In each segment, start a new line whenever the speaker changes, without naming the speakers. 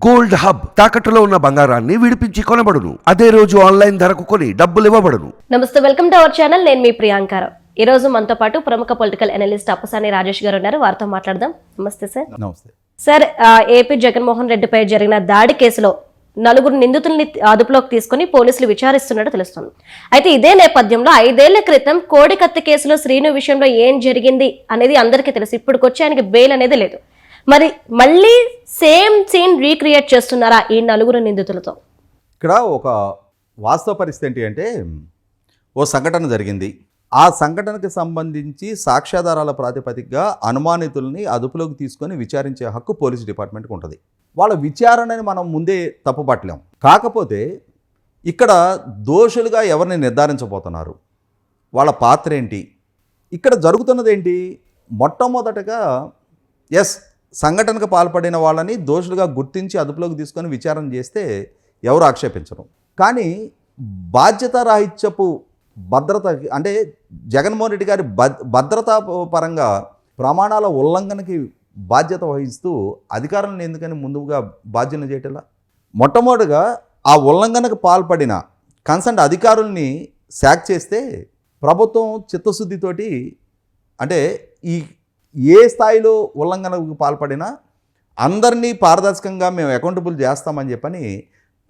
Gold hub తాకట్టులో ఉన్న బంగారాన్ని విడిపించి కొనబడును. అదే రోజు ఆన్లైన్ ధరకు కొని డబ్బులు ఇవ్వబడును.
నమస్తే, వెల్కమ్ టు అవర్ ఛానల్. నేను మీ ప్రియాంకారావు. ఈ రోజు మనతో పాటు ప్రముఖ పొలిటికల్ అనలిస్ట్ అప్పసాని రాజేష్ గారు ఉన్నారు. వారితో మాట్లాడదాం. నమస్తే సార్.
నమస్తే
సార్, ఏపీ జగన్మోహన్ రెడ్డిపై జరిగిన దాడి కేసులో 4 నిందితుల్ని అదుపులోకి తీసుకుని పోలీసులు విచారిస్తున్నట్టు తెలుస్తుంది. అయితే ఇదే నేపథ్యంలో 5 ఏళ్ల క్రితం కోడికత్తి కేసులో శ్రీను విషయంలో ఏం జరిగింది అనేది అందరికీ తెలుసు. ఇప్పుడుకొచ్చి ఆయనకి బెయిల్ అనేది లేదు. మరి మళ్ళీ సేమ్ సీన్ రీక్రియేట్ చేస్తున్నారా ఈ 4 నిందితులతో?
ఇక్కడ ఒక వాస్తవ పరిస్థితి ఏంటి అంటే, ఓ సంఘటన జరిగింది. ఆ సంఘటనకు సంబంధించి సాక్ష్యాధారాల ప్రాతిపదికగా అనుమానితుల్ని అదుపులోకి తీసుకొని విచారించే హక్కు పోలీస్ డిపార్ట్మెంట్కి ఉంటుంది. వాళ్ళ విచారణని మనం ముందే తప్పుపట్టలేం. కాకపోతే ఇక్కడ దోషులుగా ఎవరిని నిర్ధారించబోతున్నారు, వాళ్ళ పాత్ర ఏంటి, ఇక్కడ జరుగుతున్నది ఏంటి? మొట్టమొదటగా సంఘటనకు పాల్పడిన వాళ్ళని దోషులుగా గుర్తించి అదుపులోకి తీసుకొని విచారణ చేస్తే ఎవరు ఆక్షేపించరు. కానీ బాధ్యతారాహిత్యపు భద్రత అంటే జగన్మోహన్ రెడ్డి గారి భద్రతా పరంగా ప్రమాణాల ఉల్లంఘనకి బాధ్యత వహిస్తూ అధికారులను ఎందుకని ముందుగా బాధ్యతలు చేయటంలా? మొట్టమొదటిగా ఆ ఉల్లంఘనకు పాల్పడిన కన్సర్న్ అధికారుల్ని శాక్ చేస్తే ప్రభుత్వం చిత్తశుద్ధితోటి, అంటే ఏ స్థాయిలో ఉల్లంఘనకు పాల్పడినా అందరినీ పారదర్శకంగా మేము అకౌంటబుల్ చేస్తామని చెప్పని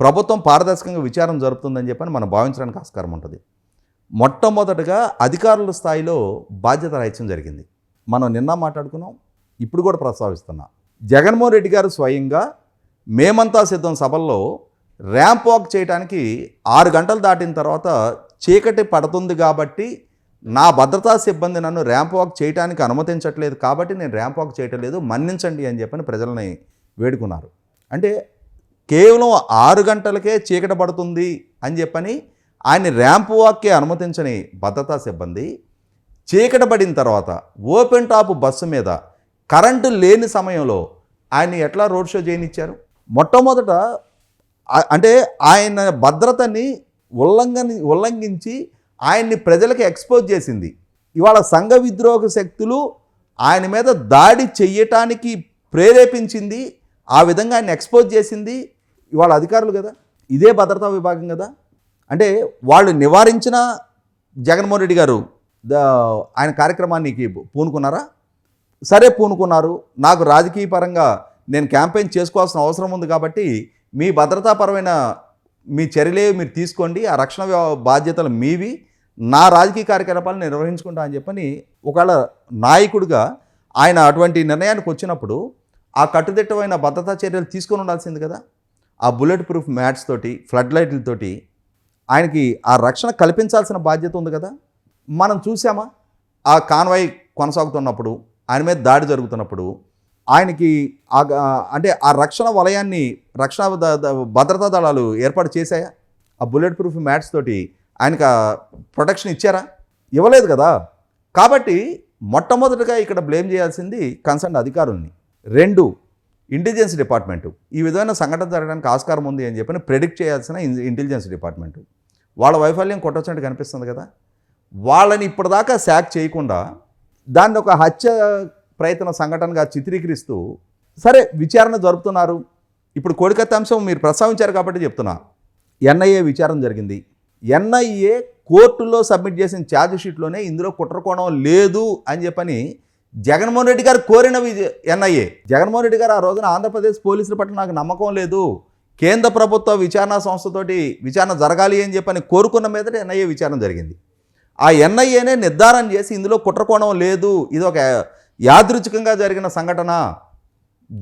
ప్రభుత్వం పారదర్శకంగా విచారణ జరుపుతుందని చెప్పని మనం భావించడానికి ఆస్కారం ఉంటుంది. మొట్టమొదటగా అధికారుల స్థాయిలో బాధ్యత రాహిత్యం జరిగింది. మనం నిన్న మాట్లాడుకున్నాం, ఇప్పుడు కూడా ప్రస్తావిస్తున్నా. జగన్మోహన్ రెడ్డి గారు స్వయంగా మేమంతా సిద్ధం సభల్లో ర్యాంప్ వాక్ చేయడానికి 6 గంటలు దాటిన తర్వాత చీకటి పడుతుంది కాబట్టి నా భద్రతా సిబ్బంది నన్ను ర్యాంప్ వాక్ చేయడానికి అనుమతించట్లేదు కాబట్టి నేను ర్యాంప్ వాక్ చేయటం లేదు, మన్నించండి అని చెప్పని ప్రజలని వేడుకున్నారు. అంటే కేవలం 6 గంటలకే చీకటి పడుతుంది అని చెప్పని ఆయన్ని ర్యాంప్ వాక్కే అనుమతించని భద్రతా సిబ్బంది చీకటి పడిన తర్వాత ఓపెన్ టాప్ బస్సు మీద కరెంటు లేని సమయంలో ఆయన్ని ఎట్లా రోడ్ షో చేయనిచ్చారు? మొట్టమొదట అంటే ఆయన భద్రతని ఉల్లంఘించి ఆయన్ని ప్రజలకు ఎక్స్పోజ్ చేసింది. ఇవాళ సంఘ విద్రోహ శక్తులు ఆయన మీద దాడి చెయ్యటానికి ప్రేరేపించింది, ఆ విధంగా ఆయన ఎక్స్పోజ్ చేసింది ఇవాళ అధికారులు కదా, ఇదే భద్రతా విభాగం కదా. అంటే వాళ్ళు నివారించిన జగన్మోహన్ రెడ్డి గారు ఆయన కార్యక్రమానికి పూనుకున్నారా? సరే పూనుకున్నారు. నాకు రాజకీయ పరంగా నేను క్యాంపెయిన్ చేసుకోవాల్సిన అవసరం ఉంది కాబట్టి మీ భద్రతాపరమైన మీ చర్యలే మీరు తీసుకోండి, ఆ రక్షణ బాధ్యతలు మీవి, నా రాజకీయ కార్యకలాపాలను నిర్వహించుకుంటా అని చెప్పని ఒకవేళ నాయకుడిగా ఆయన అటువంటి నిర్ణయానికి వచ్చినప్పుడు ఆ కట్టుదిట్టమైన భద్రతా చర్యలు తీసుకొని ఉండాల్సింది కదా. ఆ బుల్లెట్ ప్రూఫ్ మ్యాట్స్ తోటి, ఫ్లడ్ లైట్లతోటి ఆయనకి ఆ రక్షణ కల్పించాల్సిన బాధ్యత ఉంది కదా. మనం చూసామా ఆ కాన్వాయ్ కొనసాగుతున్నప్పుడు, ఆయన మీద దాడి జరుగుతున్నప్పుడు ఆయనకి అంటే ఆ రక్షణ వలయాన్ని రక్షణ భద్రతా దళాలు ఏర్పాటు చేశాయా? ఆ బుల్లెట్ ప్రూఫ్ మ్యాట్స్ తోటి ఆయనకు ప్రొటెక్షన్ ఇచ్చారా? ఇవ్వలేదు కదా. కాబట్టి మొట్టమొదటిగా ఇక్కడ బ్లేమ్ చేయాల్సింది కన్సర్న్ అధికారుల్ని. 2, ఇంటెలిజెన్స్ డిపార్ట్మెంటు. ఈ విధమైన సంఘటన జరగడానికి ఆస్కారం ఉంది అని చెప్పని ప్రెడిక్ట్ చేయాల్సిన ఇంటెలిజెన్స్ డిపార్ట్మెంటు వాళ్ళ వైఫల్యం కొట్టొచ్చినట్టు కనిపిస్తుంది కదా. వాళ్ళని ఇప్పటిదాకా శాక్ చేయకుండా దాన్ని ఒక హత్య ప్రయత్న సంఘటనగా చిత్రీకరిస్తూ సరే విచారణ జరుపుతున్నారు. ఇప్పుడు కోడికత్తి అంశం మీరు ప్రస్తావించారు కాబట్టి చెప్తున్నా. ఎన్ఐఏ విచారణ జరిగింది. ఎన్ఐఏ కోర్టులో సబ్మిట్ చేసిన ఛార్జ్ షీట్లోనే ఇందులో కుట్రకోణం లేదు అని చెప్పని జగన్మోహన్ రెడ్డి గారు కోరిన ఎన్ఐఏ. జగన్మోహన్ రెడ్డి గారు ఆ రోజున ఆంధ్రప్రదేశ్ పోలీసుల పట్ల నాకు నమ్మకం లేదు, కేంద్ర ప్రభుత్వ విచారణ సంస్థతోటి విచారణ జరగాలి అని చెప్పని కోరుకున్న మీదట ఎన్ఐఏ విచారణ జరిగింది. ఆ ఎన్ఐఏనే నిర్ధారణ చేసి ఇందులో కుట్రకోణం లేదు, ఇది ఒక యాదృచ్ఛికంగా జరిగిన సంఘటన,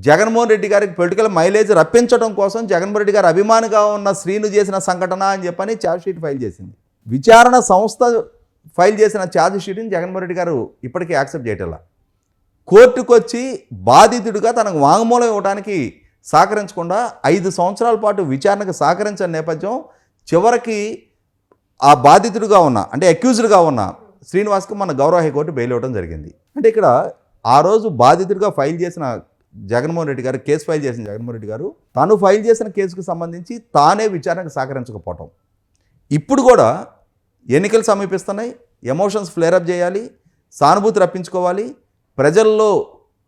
జగన్మోహన్ రెడ్డి గారికి పొలిటికల్ మైలేజ్ రప్పించడం కోసం జగన్మోహన్ రెడ్డి గారు అభిమానిగా ఉన్న శ్రీను చేసిన సంఘటన అని చెప్పని ఛార్జ్ షీట్ ఫైల్ చేసింది. విచారణ సంస్థ ఫైల్ చేసిన ఛార్జ్ షీట్ని జగన్మోహన్ రెడ్డి గారు ఇప్పటికీ యాక్సెప్ట్ చేయటంలా. కోర్టుకు వచ్చి బాధితుడిగా తనకు వాంగ్మూలం ఇవ్వడానికి సహకరించకుండా 5 సంవత్సరాల పాటు విచారణకు సహకరించిన నేపథ్యం చివరికి ఆ బాధితుడిగా ఉన్న అంటే అక్యూజ్డ్గా ఉన్న శ్రీనివాస్కి మన గౌరవ హైకోర్టు బెయిల్ ఇవ్వడం జరిగింది. అంటే ఇక్కడ ఆ రోజు బాధితుడిగా ఫైల్ చేసిన జగన్మోహన్ రెడ్డి గారు, కేసు ఫైల్ చేసిన జగన్మోహన్ రెడ్డి గారు తాను ఫైల్ చేసిన కేసుకు సంబంధించి తానే విచారణకు సహకరించకపోవటం. ఇప్పుడు కూడా ఎన్నికలు సమీపిస్తున్నాయి, ఎమోషన్స్ ఫ్లేరప్ చేయాలి, సానుభూతి రప్పించుకోవాలి, ప్రజల్లో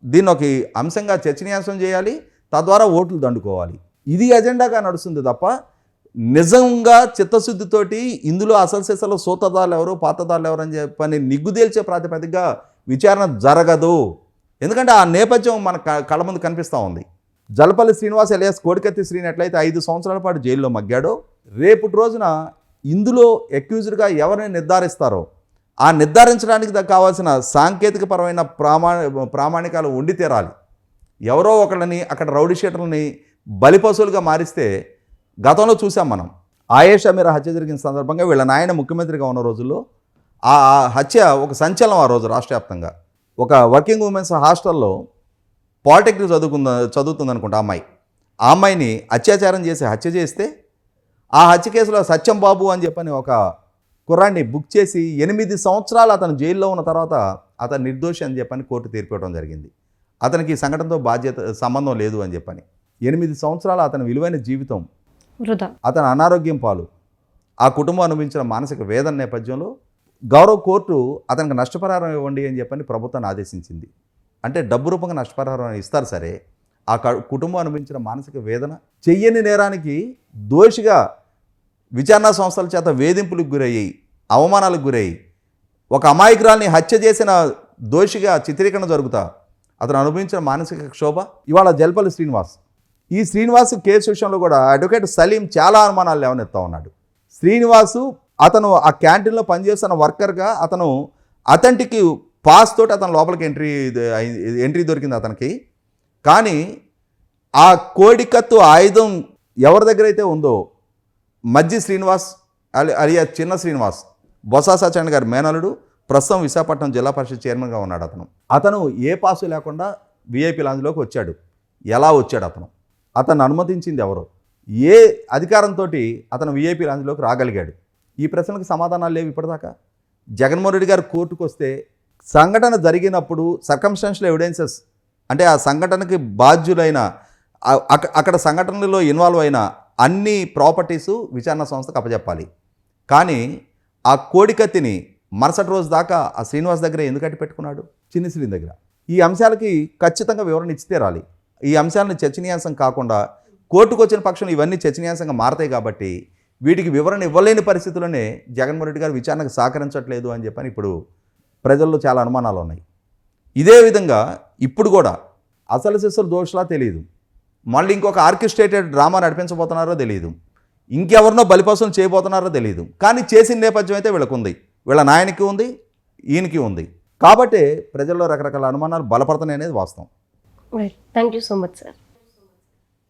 దీన్ని ఒక అంశంగా చర్చనీయాంశం చేయాలి, తద్వారా ఓట్లు దండుకోవాలి. ఇది ఎజెండాగా నడుస్తుంది తప్ప నిజంగా చిత్తశుద్ధితోటి ఇందులో అసలు సిసలు సూతదారులు ఎవరు పాతదారులు ఎవరు అని చెప్పని నిగ్గుదేల్చే ప్రాతిపదికగా విచారణ జరగదు. ఎందుకంటే ఆ నేపథ్యం మన కళ్ళ ముందు కనిపిస్తూ ఉంది. జలపల్లి శ్రీనివాస్ ఎలియాస్ కోడికత్తి శ్రీని ఎట్లయితే 5 సంవత్సరాల పాటు జైల్లో మగ్గాడో, రేపటి రోజున ఇందులో అక్యూజ్డ్గా ఎవరిని నిర్ధారిస్తారో ఆ నిర్ధారించడానికి కావాల్సిన సాంకేతికపరమైన ప్రామాణికాలు ఉండి తీరాలి. ఎవరో ఒకళ్ళని అక్కడ రౌడీ షీటర్లని బలిపశువులుగా మారిస్తే గతంలో చూసాం మనం. ఆయేషా మీరా హత్య జరిగిన సందర్భంగా వీళ్ళ నాయన ముఖ్యమంత్రిగా ఉన్న రోజుల్లో ఆ హత్య ఒక సంచలనం. ఆ రోజు రాష్ట్ర వ్యాప్తంగా ఒక వర్కింగ్ ఉమెన్స్ హాస్టల్లో పాలిటెక్నిక్ చదువుతుంది అనుకుంటా ఆ అమ్మాయిని అత్యాచారం చేసి హత్య చేస్తే ఆ హత్య కేసులో సత్యం బాబు అని చెప్పని ఒక కుర్రాన్ని బుక్ చేసి 8 సంవత్సరాలు అతను జైల్లో ఉన్న తర్వాత అతను నిర్దోషి అని చెప్పని కోర్టు తీర్పు ఇవ్వడం జరిగింది. అతనికి ఈ సంఘటనతో సంబంధం లేదు అని చెప్పని 8 సంవత్సరాలు అతని విలువైన జీవితం
వృధా.
అతని అనారోగ్యం పాలు, ఆ కుటుంబం అనుభవించిన మానసిక వేదన నేపథ్యంలో గౌరవ కోర్టు అతనికి నష్టపరిహారం ఇవ్వండి అని చెప్పని ప్రభుత్వాన్ని ఆదేశించింది. అంటే డబ్బు రూపంగా నష్టపరిహారం ఇస్తారు సరే, ఆ కుటుంబం అనుభవించిన మానసిక వేదన, చెయ్యని నేరానికి దోషిగా విచారణ సంస్థల చేత వేధింపులకు గురయ్యి అవమానాలకు గురయ్యి ఒక అమాయకురాల్ని హత్య చేసిన దోషిగా చిత్రీకరణ జరుగుతా అతను అనుభవించిన మానసిక క్షోభ. ఇవాళ జలపల్లి శ్రీనివాస్, ఈ శ్రీనివాస్ కేసు విషయంలో కూడా అడ్వకేట్ సలీం చాలా అనుమానాలు లేవనెత్తా ఉన్నాడు. శ్రీనివాసు అతను ఆ క్యాంటీన్లో పనిచేస్తున్న వర్కర్గా అతను అథెంటిక్ పాస్ తోటి అతను లోపలికి ఎంట్రీ దొరికింది అతనికి. కానీ ఆ కోడికత్తు ఆయుధం ఎవరి దగ్గర అయితే ఉందో మజ్జి శ్రీనివాస్ అలియా చిన్న శ్రీనివాస్, బొత్స సత్యనారాయణ గారి మేనలుడు, ప్రస్తుతం విశాఖపట్నం జిల్లా పరిషత్ చైర్మన్గా ఉన్నాడు. అతను ఏ పాసు లేకుండా విఐపి లాంజ్లోకి వచ్చాడు. ఎలా వచ్చాడు అతను అనుమతించింది ఎవరు, ఏ అధికారంతో అతను విఐపి లాంజ్లోకి రాగలిగాడు? ఈ ప్రశ్నలకు సమాధానాలు లేవు ఇప్పటిదాకా. జగన్మోహన్ రెడ్డి గారు కోర్టుకు వస్తే సంఘటన జరిగినప్పుడు సర్కమ్స్టాన్షియల్ ఎవిడెన్సెస్ అంటే ఆ సంఘటనకి బాధ్యులైన అక్కడ సంఘటనలో ఇన్వాల్వ్ అయిన అన్ని ప్రాపర్టీసు విచారణ సంస్థకు అప్పచెప్పాలి. కానీ ఆ కోడికత్తిని మరుసటి రోజు దాకా ఆ శ్రీనివాస్ దగ్గర ఎందుకు అట్టి పెట్టుకున్నాడు? చిన్ని శ్రీని దగ్గర. ఈ అంశాలకి ఖచ్చితంగా వివరణ ఇచ్చి తీరాలి. ఈ అంశాలను చర్చనీయాంశం కాకుండా కోర్టుకు వచ్చిన పక్షంలో ఇవన్నీ చర్చనీయాంశంగా మారతాయి. కాబట్టి వీటికి వివరణ ఇవ్వలేని పరిస్థితుల్లోనే జగన్మోహన్ రెడ్డి గారు విచారణకు సహకరించట్లేదు అని చెప్పని ఇప్పుడు ప్రజల్లో చాలా అనుమానాలు ఉన్నాయి. ఇదే విధంగా ఇప్పుడు కూడా అసలు సిసలు దోషలా తెలియదు, మళ్ళీ ఇంకొక ఆర్కెస్ట్రేటెడ్ డ్రామా నడిపించబోతున్నారో తెలియదు, ఇంకెవరినో బలిపశువులు చేయబోతున్నారో తెలియదు. కానీ చేసిన నేపథ్యం అయితే వీళ్ళకు ఉంది, వీళ్ళ నాయనకి ఉంది, ఈయనకి ఉంది. కాబట్టి ప్రజల్లో రకరకాల అనుమానాలు బలపడుతున్నాయి అనేది వాస్తవం.
Thank you so much sir.